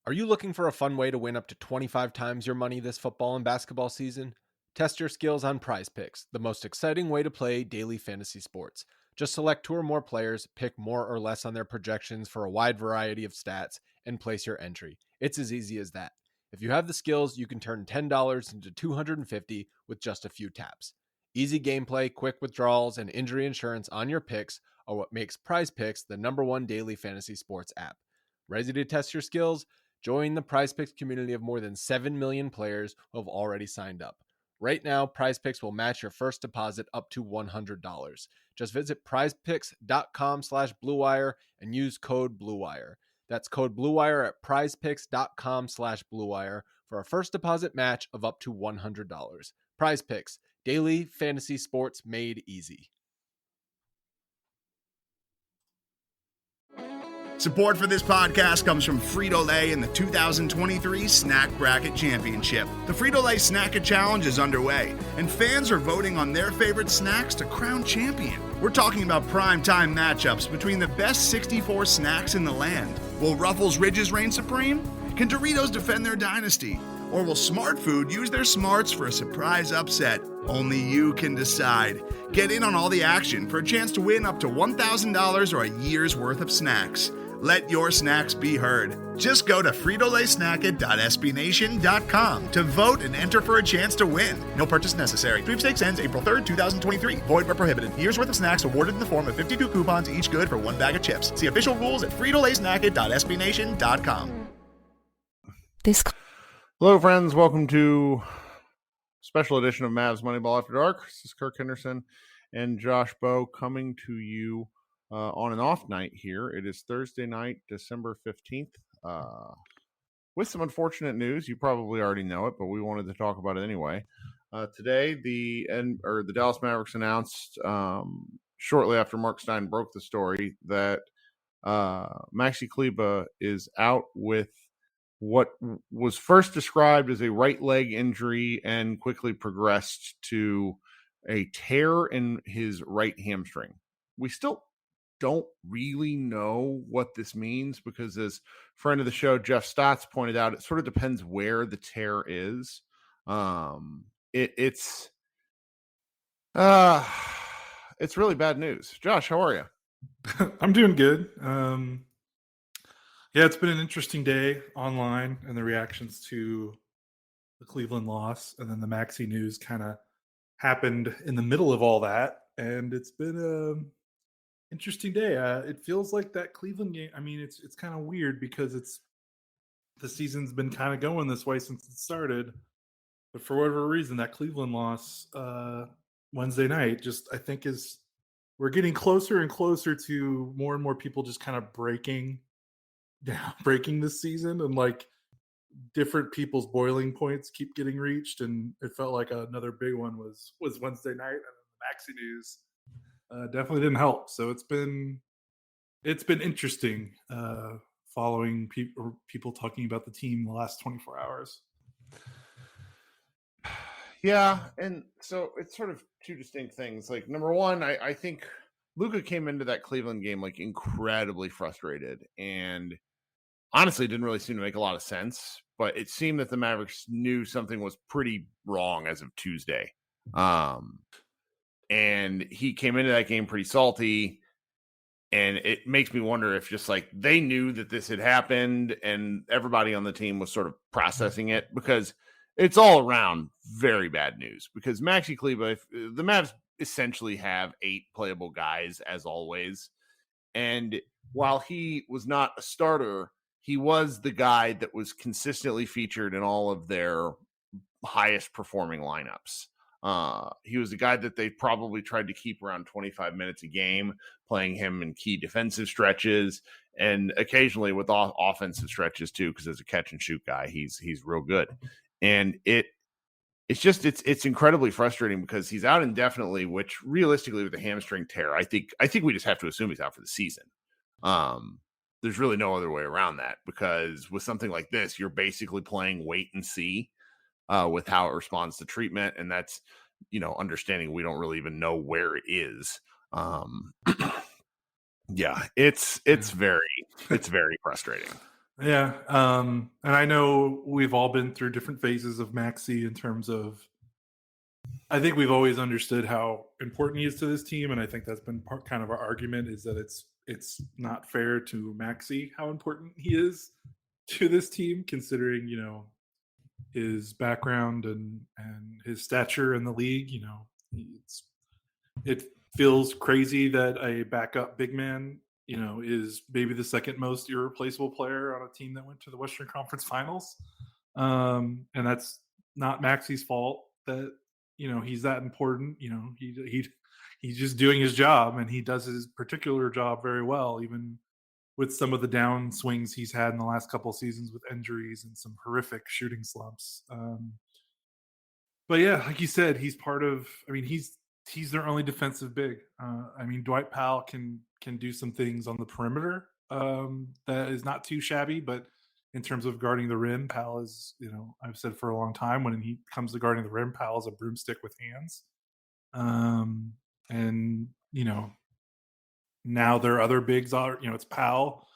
Are you looking for a fun way to win up to 25 times your money this football and basketball season? Test your skills on Prize Picks, the most exciting way to play daily fantasy sports. Just select two or more players, pick more or less on their projections for a wide variety of stats, and place your entry. It's as easy as that. If you have the skills, you can turn $10 into $250 with just a few taps. Easy gameplay, quick withdrawals, and injury insurance on your picks are what makes Prize Picks the #1 daily fantasy sports app. Ready to test your skills? Join the PrizePicks community of more than 7 million players who have already signed up. Right now, PrizePicks will match your first deposit up to $100. Just visit prizepicks.com/bluewire and use code BLUEWIRE. That's code BLUEWIRE at prizepicks.com/bluewire for a first deposit match of up to $100. PrizePicks, daily fantasy sports made easy. Support for this podcast comes from Frito-Lay and the 2023 Snack Bracket Championship. The Frito-Lay Snack-It Challenge is underway, and fans are voting on their favorite snacks to crown champion. We're talking about prime-time matchups between the best 64 snacks in the land. Will Ruffles Ridges reign supreme? Can Doritos defend their dynasty? Or will Smart Food use their smarts for a surprise upset? Only you can decide. Get in on all the action for a chance to win up to $1,000 or a year's worth of snacks. Let your snacks be heard. Just go to fritolaysnacket.sbnation.com to vote and enter for a chance to win. No purchase necessary. Sweepstakes ends April 3rd, 2023. Void where prohibited. Year's worth of snacks awarded in the form of 52 coupons, each good for one bag of chips. See official rules at fritolaysnacket.sbnation.com. Hello, friends. Welcome to a special edition of Mavs Moneyball After Dark. This is Kirk Henderson and Josh Bowe coming to you on an off night here. It is Thursday night, December 15th, with some unfortunate news. You probably already know it, but we wanted to talk about it anyway. Today, the Dallas Mavericks announced shortly after Mark Stein broke the story that Maxi Kleber is out with what was first described as a right leg injury and quickly progressed to a tear in his right hamstring. We still don't really know what this means because, as friend of the show Jeff Stotts pointed out, it sort of depends where the tear is. It's really bad news. Josh, how are you? I'm doing good. Yeah, it's been an interesting day online and the reactions to the Cleveland loss, and then the Maxi news kind of happened in the middle of all that, and it's been an interesting day. It feels like that Cleveland game. I mean, it's kind of weird because the season's been kind of going this way since it started, but for whatever reason, that Cleveland loss Wednesday night I think we're getting closer and closer to more and more people just kind of breaking this season, and like different people's boiling points keep getting reached, and it felt like another big one was Wednesday night, and the Maxi news definitely didn't help. So it's been interesting following people talking about the team the last 24 hours. Yeah, and so it's sort of two distinct things. Like, number one, I think Luka came into that Cleveland game like incredibly frustrated, and honestly didn't really seem to make a lot of sense. But it seemed that the Mavericks knew something was pretty wrong as of Tuesday. And he came into that game pretty salty. And it makes me wonder if just like they knew that this had happened and everybody on the team was sort of processing it, because it's all around very bad news. Because Maxi Kleber, the Mavs essentially have 8 playable guys as always. And while he was not a starter, he was the guy that was consistently featured in all of their highest performing lineups. He was the guy that they probably tried to keep around 25 minutes a game, playing him in key defensive stretches and occasionally with offensive stretches too, because as a catch and shoot guy, he's real good. And it's incredibly frustrating because he's out indefinitely, which realistically with the hamstring tear, I think we just have to assume he's out for the season. There's really no other way around that, because with something like this, you're basically playing wait and see with how it responds to treatment. And that's, understanding we don't really even know where it is. Yeah, it's very frustrating. Yeah. And I know we've all been through different phases of Maxi in terms of, I think we've always understood how important he is to this team. And I think that's been kind of our argument, is that it's not fair to Maxi how important he is to this team, considering, his background and his stature in the league. It feels crazy that a backup big man, is maybe the second most irreplaceable player on a team that went to the Western Conference Finals. And that's not Maxi's fault that, he's that important. He's just doing his job, and he does his particular job very well, even with some of the down swings he's had in the last couple of seasons with injuries and some horrific shooting slumps. But yeah, like you said, he's part of. I mean, he's their only defensive big. I mean, Dwight Powell can do some things on the perimeter that is not too shabby, but in terms of guarding the rim, Powell is, I've said for a long time, when he comes to guarding the rim, Powell is a broomstick with hands. And now their other bigs are, it's Powell,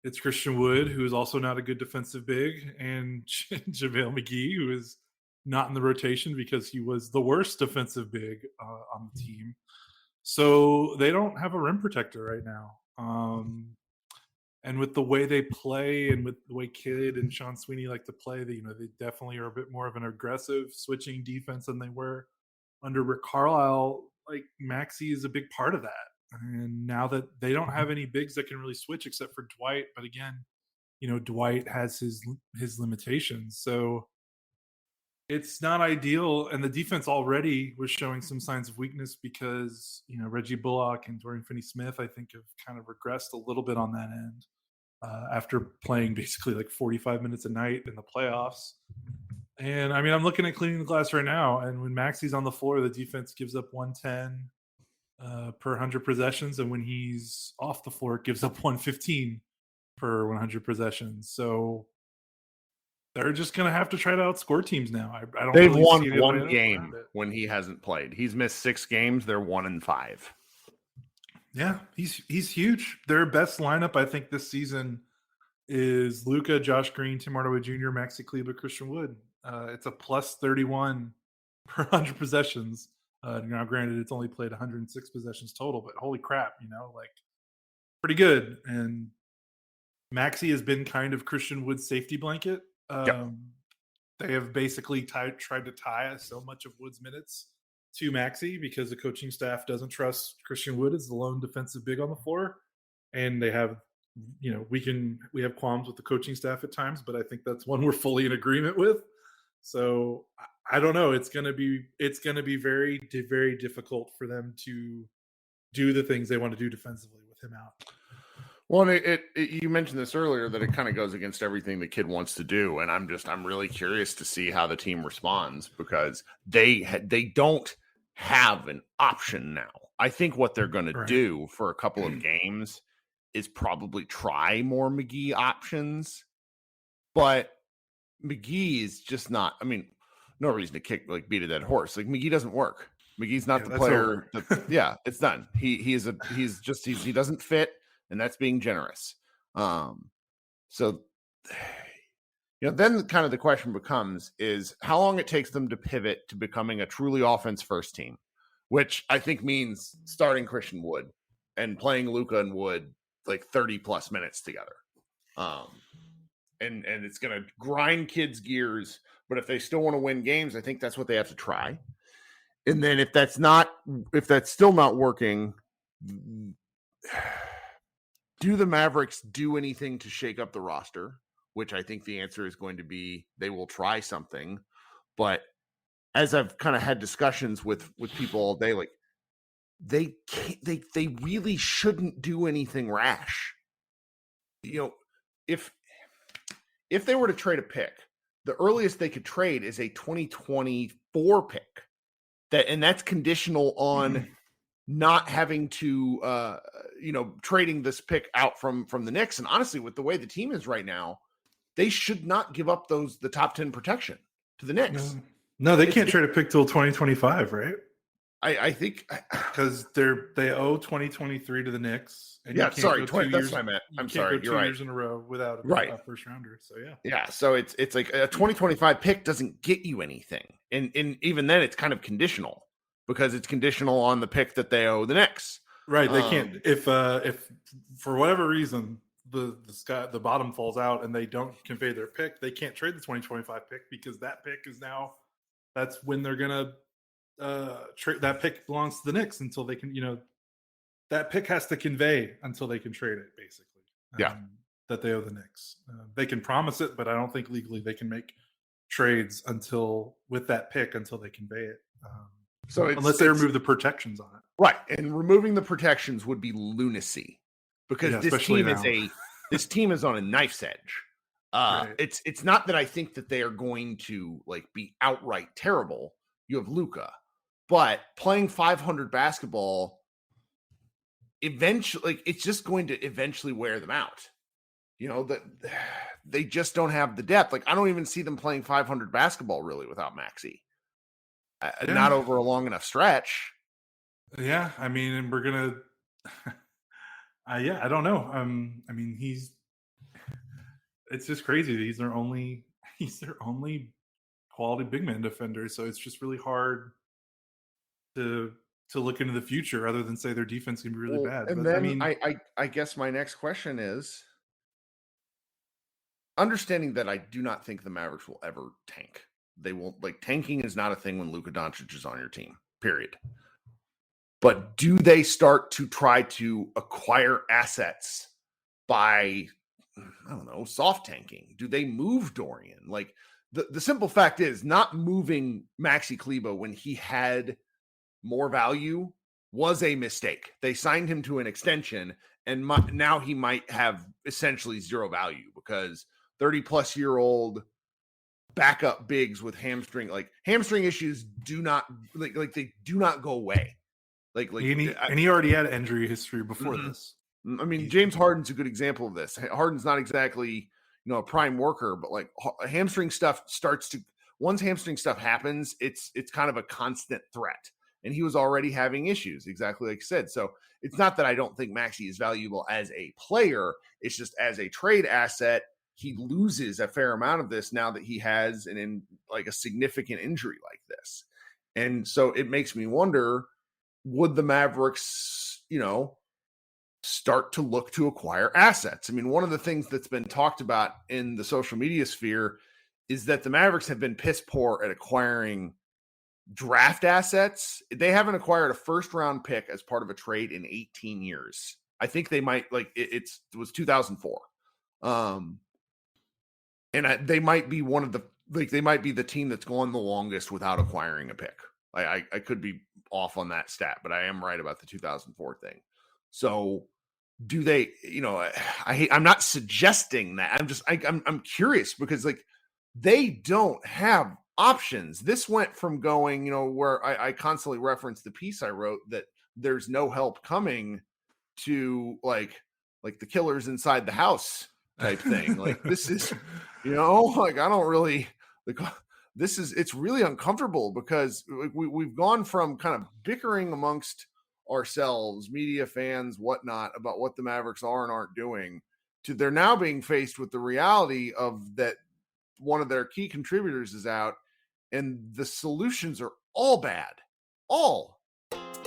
it's Christian Wood, who is also not a good defensive big, and JaVale McGee, who is not in the rotation because he was the worst defensive big on the team. So they don't have a rim protector right now. And with the way they play, and with the way Kidd and Sean Sweeney like to play, they definitely are a bit more of an aggressive switching defense than they were under Rick Carlisle. Like, Maxi is a big part of that. And now that they don't have any bigs that can really switch except for Dwight, but again, Dwight has his limitations. So it's not ideal, and the defense already was showing some signs of weakness because Reggie Bullock and Dorian Finney-Smith, I think, have kind of regressed a little bit on that end after playing basically like 45 minutes a night in the playoffs. And I mean, I'm looking at cleaning the glass right now, and when Maxi's on the floor, the defense gives up 110 per 100 possessions, and when he's off the floor, it gives up 115 per 100 possessions. So they're just going to have to try to outscore teams now. I don't. They've really won see one game when he hasn't played. He's missed 6 games. They're 1-5. Yeah, he's huge. Their best lineup, I think, this season is Luka, Josh Green, Tim Hardaway Jr., Maxi Kleber, Christian Wood. It's a plus 31 per 100 possessions. Now, granted, it's only played 106 possessions total, but holy crap, pretty good. And Maxi has been kind of Christian Wood's safety blanket. Yep. They have basically tried to tie so much of Wood's minutes to Maxi because the coaching staff doesn't trust Christian Wood as the lone defensive big on the floor. And they have, we have qualms with the coaching staff at times, but I think that's one we're fully in agreement with. So I don't know. It's going to be very, very difficult for them to do the things they want to do defensively with him out. Well, you mentioned this earlier, that it kind of goes against everything the kid wants to do, and I'm really curious to see how the team responds, because they don't have an option now. I think what they're going to do for a couple of games is probably try more McGee options, but McGee is just not. I mean, no reason to beat a dead horse. Like, McGee doesn't work. McGee's not the player. It's done. He doesn't fit. And that's being generous. So, then kind of the question becomes is how long it takes them to pivot to becoming a truly offense first team, which I think means starting Christian Wood and playing Luka and Wood like 30 plus minutes together. And it's going to grind kids' gears. But if they still want to win games, I think that's what they have to try. And then if that's still not working, do the Mavericks do anything to shake up the roster? Which I think the answer is going to be they will try something. But as I've kind of had discussions with people all day, like they really shouldn't do anything rash. If they were to trade a pick, the earliest they could trade is a 2024 pick. That's conditional on not having to, trading this pick out from the Knicks. And honestly, with the way the team is right now, they should not give up the top 10 protection to the Knicks. No, they can't trade a pick till 2025, right? I think because they owe 2023 to the Knicks. And yeah, you can't sorry, go 2 that's years. what I meant. You I'm can't sorry, go you're 2 right. years in a row without Right. a first rounder. So yeah. Yeah, so it's like a 2025 pick doesn't get you anything, and even then it's kind of conditional because it's conditional on the pick that they owe the Knicks. Right. They can't if for whatever reason the bottom falls out and they don't convey their pick, they can't trade the 2025 pick because that pick is now that's when they're gonna trade. That pick belongs to the Knicks until they can, that pick has to convey until they can trade it, basically. Yeah. That they owe the Knicks. They can promise it, but I don't think legally they can make trades with that pick until they convey it. So unless they remove the protections on it. Right. And removing the protections would be lunacy because this team is on a knife's edge. Right. It's not that I think that they are going to like be outright terrible. You have Luka, but playing 500 basketball eventually, it's just going to eventually wear them out. That they just don't have the depth. Like I don't even see them playing 500 basketball really without Maxi. Not over a long enough stretch. Yeah, I mean, and we're gonna. I don't know. I mean, it's just crazy that he's their only quality big man defender. So it's just really hard to look into the future, other than say their defense can be really bad. And but, then I guess my next question is, understanding that I do not think the Mavericks will ever tank. They won't. Like tanking is not a thing when Luka Doncic is on your team. Period. But do they start to try to acquire assets by, I don't know, soft tanking? Do they move Dorian? Like the simple fact is not moving Maxi Kleber when he had more value was a mistake. They signed him to an extension and now he might have essentially zero value because 30-plus-year-old backup bigs with hamstring issues do not they do not go away. And he already had injury history before this. I mean, James Harden's a good example of this. Harden's not exactly, a prime worker, but like hamstring stuff once hamstring stuff happens, it's kind of a constant threat. And he was already having issues, exactly like you said. So it's not that I don't think Maxi is valuable as a player. It's just as a trade asset, he loses a fair amount of this now that he has a significant injury like this. And so it makes me wonder, would the Mavericks, start to look to acquire assets? I mean, one of the things that's been talked about in the social media sphere is that the Mavericks have been piss poor at acquiring draft assets. They haven't acquired a first-round pick as part of a trade in 18 years. I think they might, it was 2004. And they might be they might be the team that's gone the longest without acquiring a pick. I could be off on that stat, but I am right about the 2004 thing. So do they, I'm not suggesting that. I'm curious because they don't have options. This went from going, where I constantly reference the piece I wrote that there's no help coming to like the killers inside the house type thing. This is, I don't really it's really uncomfortable because we've gone from kind of bickering amongst ourselves, media, fans, whatnot, about what the Mavericks are and aren't doing, to they're now being faced with the reality of that one of their key contributors is out and the solutions are all bad. All.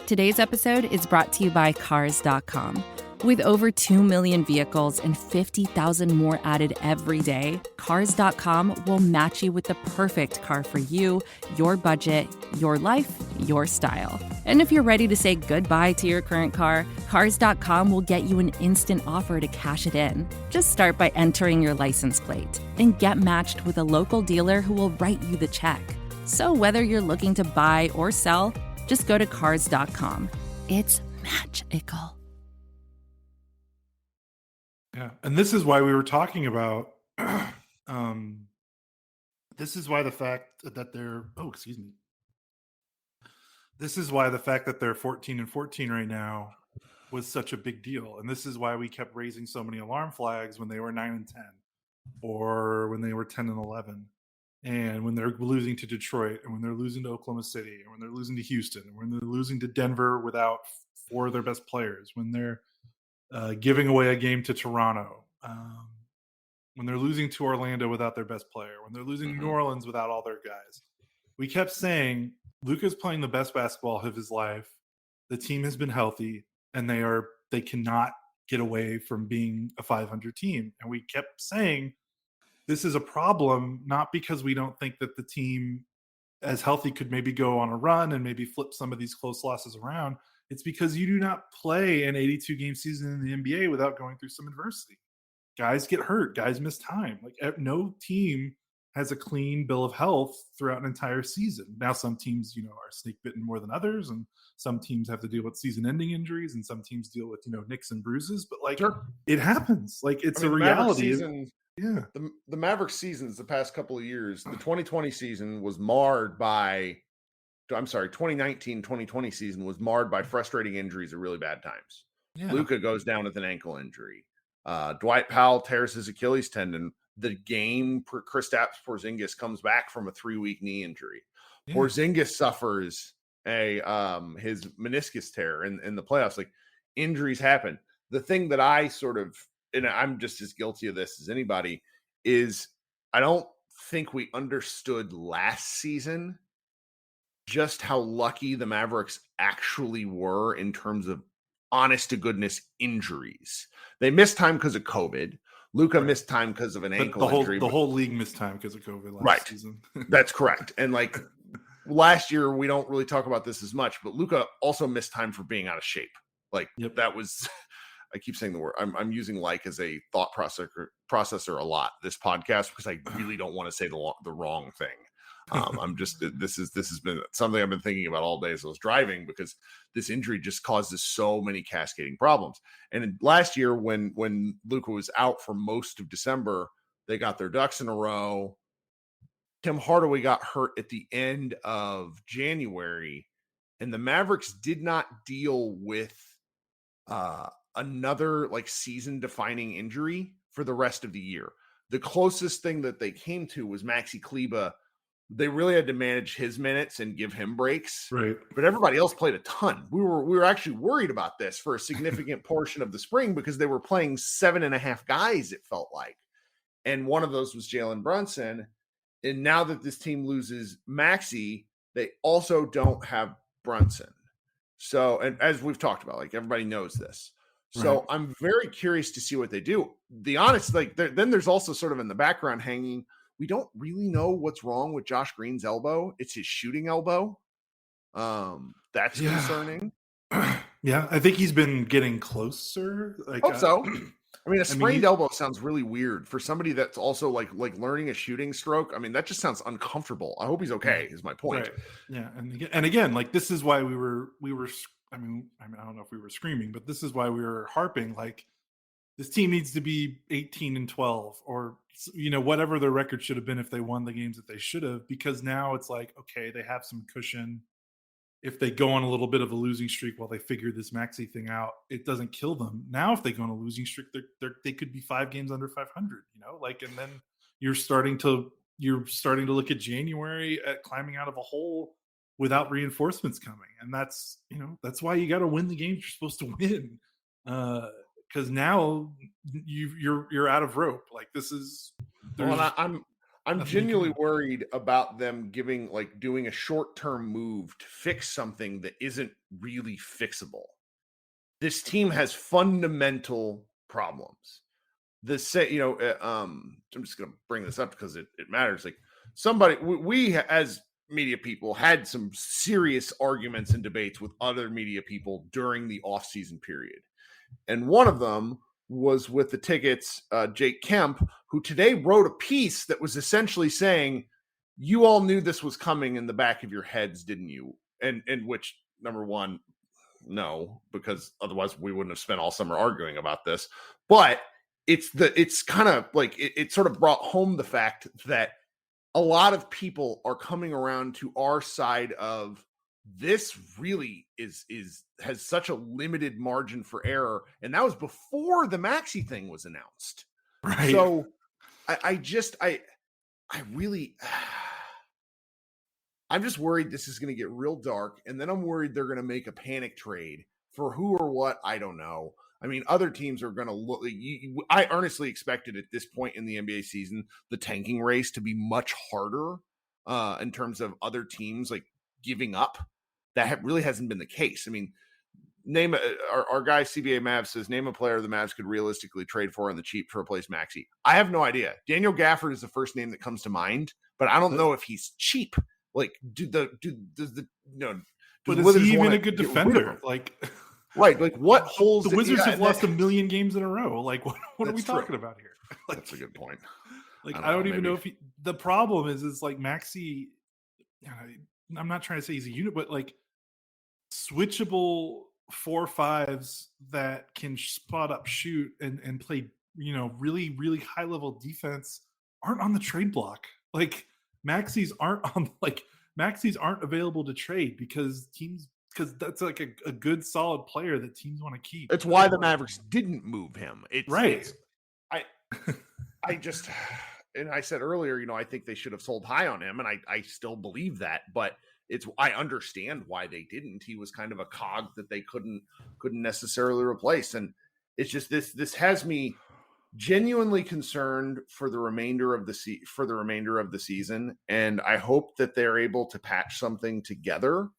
Today's episode is brought to you by Cars.com. With over 2 million vehicles and 50,000 more added every day, Cars.com will match you with the perfect car for you, your budget, your life, your style. And if you're ready to say goodbye to your current car, Cars.com will get you an instant offer to cash it in. Just start by entering your license plate, then get matched with a local dealer who will write you the check. So whether you're looking to buy or sell, just go to Cars.com. It's magical. Yeah, and this is why we were talking about. This is why the fact that they're. Oh, excuse me. This is why the fact that they're 14-14 right now was such a big deal, and this is why we kept raising so many alarm flags when they were 9-10, or when they were 10-11. And when they're losing to Detroit, and when they're losing to Oklahoma City, and when they're losing to Houston, and when they're losing to Denver without four of their best players, when they're giving away a game to Toronto, when they're losing to Orlando without their best player, when they're losing to New Orleans without all their guys, we kept saying Luka's playing the best basketball of his life. The team has been healthy, and they cannot get away from being a 500 team. And we kept saying this is a problem, not because we don't think that the team as healthy could maybe go on a run and maybe flip some of these close losses around. It's because you do not play an 82 game season in the NBA without going through some adversity. Guys get hurt, guys miss time. Like no team has a clean bill of health throughout an entire season. Now some teams, are snake bitten more than others, and some teams have to deal with season ending injuries, and some teams deal with, nicks and bruises, but it happens. Like it's a reality. Yeah. The Mavericks seasons the past couple of years, the 2020 season was marred by 2019-2020 season was marred by frustrating injuries at really bad times. Yeah. Luka goes down with an ankle injury. Dwight Powell tears his Achilles tendon. The game Kristaps Porzingis comes back from a 3-week knee injury. Yeah. Porzingis suffers his meniscus tear in the playoffs. Like, injuries happen. The thing that I sort of, and I'm just as guilty of this as anybody, is I don't think we understood last season just how lucky the Mavericks actually were in terms of honest to goodness injuries. They missed time because of COVID. Luka missed time because of an ankle injury. The whole league missed time because of COVID last season. That's correct. And last year, we don't really talk about this as much, but Luka also missed time for being out of shape. That was, I keep saying the word, I'm using as a thought processor a lot this podcast because I really don't want to say the wrong thing. This has been something I've been thinking about all day as I was driving, because this injury just causes so many cascading problems. And last year, when Luka was out for most of December, they got their ducks in a row. Tim Hardaway got hurt at the end of January, and the Mavericks did not deal with another season-defining injury for the rest of the year. The closest thing that they came to was Maxi Kleber. They really had to manage his minutes and give him breaks. Right. But everybody else played a ton. We were actually worried about this for a significant portion of the spring because they were playing 7.5 guys, it felt like. And one of those was Jalen Brunson. And now that this team loses Maxi, they also don't have Brunson. So, and as we've talked about, everybody knows this. So I'm very curious to see what they do. The honest, then there's also sort of in the background hanging, we don't really know what's wrong with Josh Green's elbow. It's his shooting elbow. That's concerning. Yeah, I think he's been getting closer. Hope so. I mean, a sprained elbow sounds really weird for somebody that's also like learning a shooting stroke. I mean, that just sounds uncomfortable. I hope he's okay, is my point. Right. Yeah, and again, this is why we were. I mean, I don't know if we were screaming, but this is why we were harping. This team needs to be 18-12, or whatever their record should have been if they won the games that they should have. Because now it's okay, they have some cushion. If they go on a little bit of a losing streak while they figure this Maxi thing out, it doesn't kill them. Now, if they go on a losing streak, they could be 5 games under 500. And then you're starting to look at January at climbing out of a hole without reinforcements coming, and that's why you got to win the games you're supposed to win. Because now you're out of rope. This is. Well, I'm genuinely worried about them doing a short-term move to fix something that isn't really fixable. This team has fundamental problems. I'm just going to bring this up because it matters. We as media people had some serious arguments and debates with other media people during the off-season period. And one of them was with the Tickets, Jake Kemp, who today wrote a piece that was essentially saying, you all knew this was coming in the back of your heads, didn't you? And which, number one, no, because otherwise we wouldn't have spent all summer arguing about this. But it's kind of it sort of brought home the fact that a lot of people are coming around to our side of this really has such a limited margin for error. And that was before the Maxi thing was announced. Right. So I I'm just worried this is going to get real dark, and then I'm worried they're going to make a panic trade for who or what, I don't know. I mean, other teams are going to look. I earnestly expected at this point in the NBA season the tanking race to be much harder in terms of other teams like giving up. That really hasn't been the case. I mean, our guy CBA Mavs says name a player the Mavs could realistically trade for on the cheap to replace Maxi. I have no idea. Daniel Gafford is the first name that comes to mind, but I don't know if he's cheap. Like, but is he even a good defender? Like, right? Like, what holes? The Wizards have lost a million games in a row. Like, what are we talking about here? Like, that's a good point. Like, I don't even know if the problem is like Maxi. I'm not trying to say he's a unit, but like switchable 4-5s that can spot up, shoot, and play, really, really high level defense aren't on the trade block. Like Maxis aren't available to trade because that's like a good solid player that teams want to keep. It's why the Mavericks didn't move him. I just, and I said earlier, I think they should have sold high on him, and I still believe that, but I understand why they didn't. He was kind of a cog that they couldn't necessarily replace. And it's just this has me genuinely concerned for the remainder of the season. And I hope that they're able to patch something together.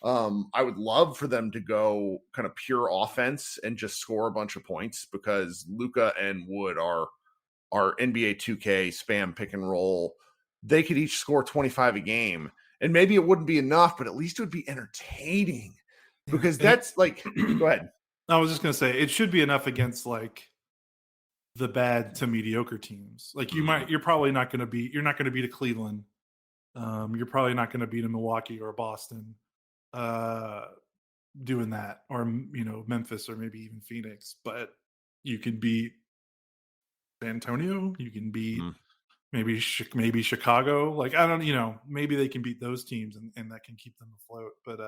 I would love for them to go kind of pure offense and just score a bunch of points, because Luka and Wood are NBA 2K spam pick and roll. They could each score 25 a game. And maybe it wouldn't be enough, but at least it would be entertaining, because that's like, go ahead. I was just going to say, it should be enough against like the bad to mediocre teams. Like you're probably not going to beat a Cleveland. You're probably not going to beat a Milwaukee or a Boston doing that, or, Memphis, or maybe even Phoenix, but you can beat San Antonio. You can beat maybe Chicago. Like, I don't, maybe they can beat those teams and that can keep them afloat. But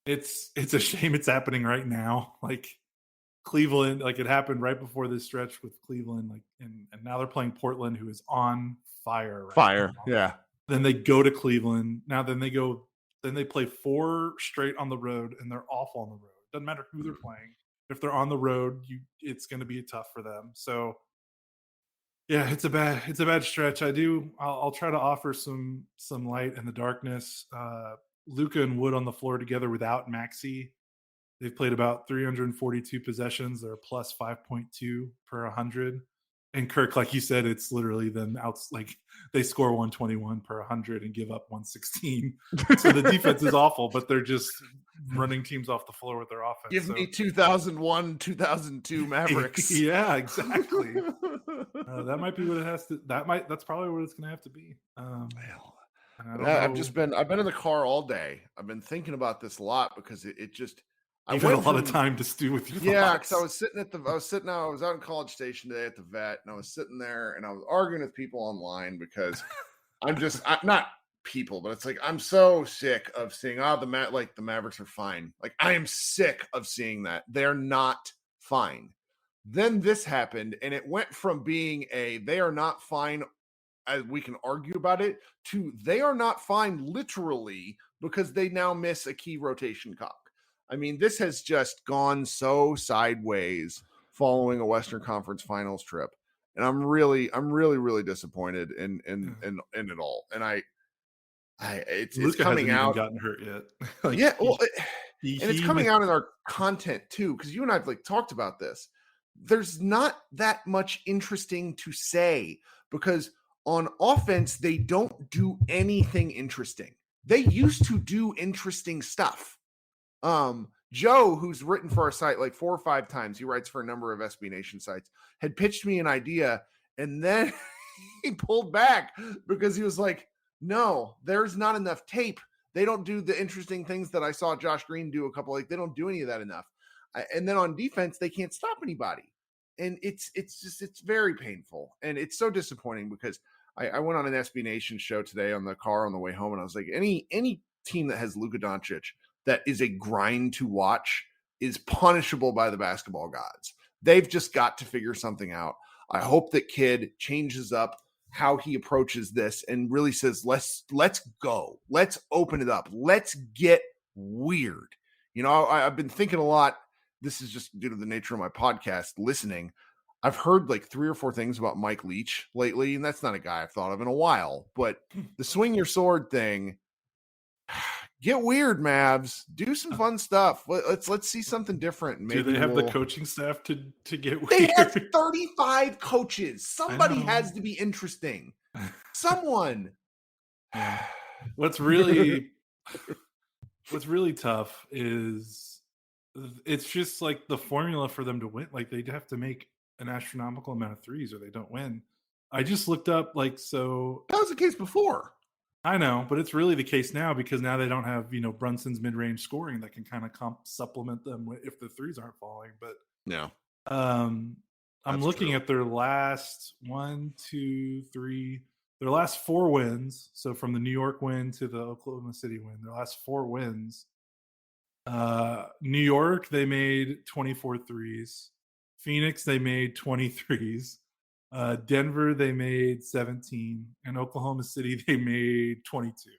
it's a shame it's happening right now. Like Cleveland, like it happened right before this stretch with Cleveland, like, and now they're playing Portland, who is on fire. Now. Yeah. Then they go to Cleveland. Then they play 4 straight on the road, and they're awful on the road. Doesn't matter who they're playing. If they're on the road, it's going to be tough for them. So yeah, it's a bad stretch. I'll try to offer some light in the darkness. Luka and Wood on the floor together without Maxi. They've played about 342 possessions. They're plus 5.2 per 100. And Kirk, like you said, it's literally them out. Like they score 121 per 100 and give up 116. So the defense is awful, but they're just running teams off the floor with their offense. Give me 2001, 2002 Mavericks. Yeah, exactly. That might be what it has to. That's probably what it's going to have to be. I've been in the car all day. I've been thinking about this a lot, because it just. You've had a lot of time to stew with your thoughts. Yeah, because I was out in College Station today at the vet, and I was sitting there and I was arguing with people online, because I'm not people, but it's like I'm so sick of seeing the Mavericks are fine. Like I am sick of seeing that they're not fine. Then this happened, and it went from being they are not fine, as we can argue about it, to they are not fine literally, because they now miss a key rotation cog. I mean, this has just gone so sideways following a Western Conference Finals trip, and I'm really disappointed in it all. And it's coming out. Gotten hurt yet? It's coming out in our content too, because you and I've talked about this. There's not that much interesting to say, because on offense they don't do anything interesting. They used to do interesting stuff. Joe, who's written for our site 4 or 5 times, he writes for a number of SB Nation sites, had pitched me an idea, and then he pulled back because he was like, no, there's not enough tape. They don't do the interesting things that I saw Josh Green do a couple. They don't do any of that enough. And then on defense, they can't stop anybody. And it's very painful. And it's so disappointing, because I went on an SB Nation show today on the car on the way home, and I was like, any team that has Luka Doncic that is a grind to watch is punishable by the basketball gods. They've just got to figure something out. I hope that kid changes up how he approaches this and really says, let's go. Let's open it up. Let's get weird. You know, I've been thinking a lot. This is just due to the nature of my podcast listening. I've heard like 3 or 4 things about Mike Leach lately, and that's not a guy I've thought of in a while. But the swing your sword thing, get weird, Mavs. Do some fun stuff. Let's see something different. Maybe do they have the coaching staff to get weird? They have 35 coaches. Somebody has to be interesting. Someone. Yeah. What's really tough is it's just like the formula for them to win. Like they'd have to make an astronomical amount of threes or they don't win. I just looked up that was the case before. I know, but it's really the case now because now they don't have, Brunson's mid-range scoring that can kind of supplement them if the threes aren't falling. But yeah, I'm looking at their last 4 wins. So from the New York win to the Oklahoma City win, their last 4 wins. New York, they made 24 threes. Phoenix, they made 23s. Denver, they made 17. And Oklahoma City, they made 22.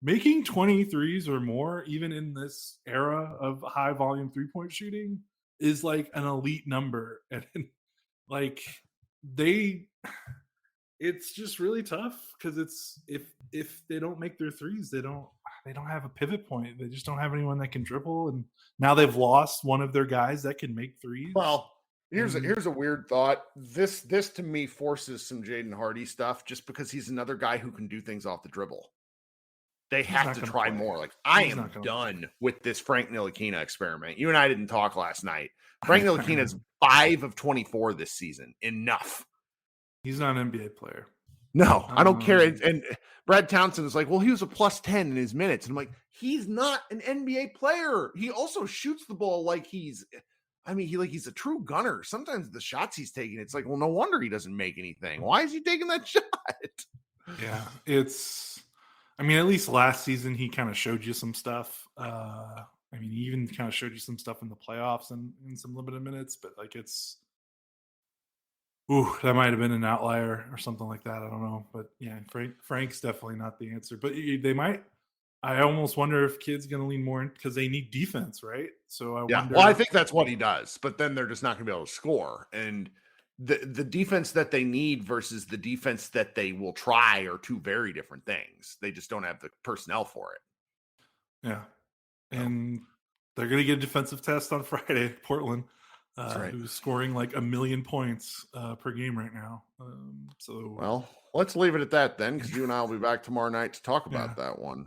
Making 23s or more, even in this era of high volume 3-point shooting, is like an elite number. And like it's just really tough because it's if they don't make their threes, they don't have a pivot point. They just don't have anyone that can dribble. And now they've lost one of their guys that can make threes. Well, here's a weird thought. This to me forces some Jaden Hardy stuff just because he's another guy who can do things off the dribble. They have to try more. Like I am done with this Frank Ntilikina experiment. You and I didn't talk last night. Frank Ntilikina is 5 of 24 this season. Enough. He's not an NBA player. No, I don't care. And Brad Townsend is like, well, he was a plus 10 in his minutes. And I'm like, he's not an NBA player. He also shoots the ball like he's a true gunner. Sometimes the shots he's taking, it's like, well, no wonder he doesn't make anything. Why is he taking that shot? Yeah, at least last season he kind of showed you some stuff. He even kind of showed you some stuff in the playoffs and in some limited minutes, but like that might have been an outlier or something like that. I don't know. But yeah, Frank's definitely not the answer. But they might. I almost wonder if Kid's going to lean more in because they need defense, right? So I think that's what he does. But then they're just not going to be able to score. And the defense that they need versus the defense that they will try are 2 very different things. They just don't have the personnel for it. Yeah. And they're going to get a defensive test on Friday, Portland. Right. Who's scoring like 1 million points per game right now. Well, let's leave it at that then, because you and I will be back tomorrow night to talk about that one.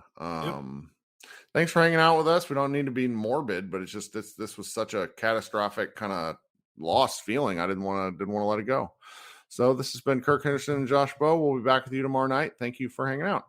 Thanks for hanging out with us. We don't need to be morbid, but it's just this was such a catastrophic kind of lost feeling. I didn't want to let it go. So this has been Kirk Henderson and Josh Bowe. We'll be back with you tomorrow night. Thank you for hanging out.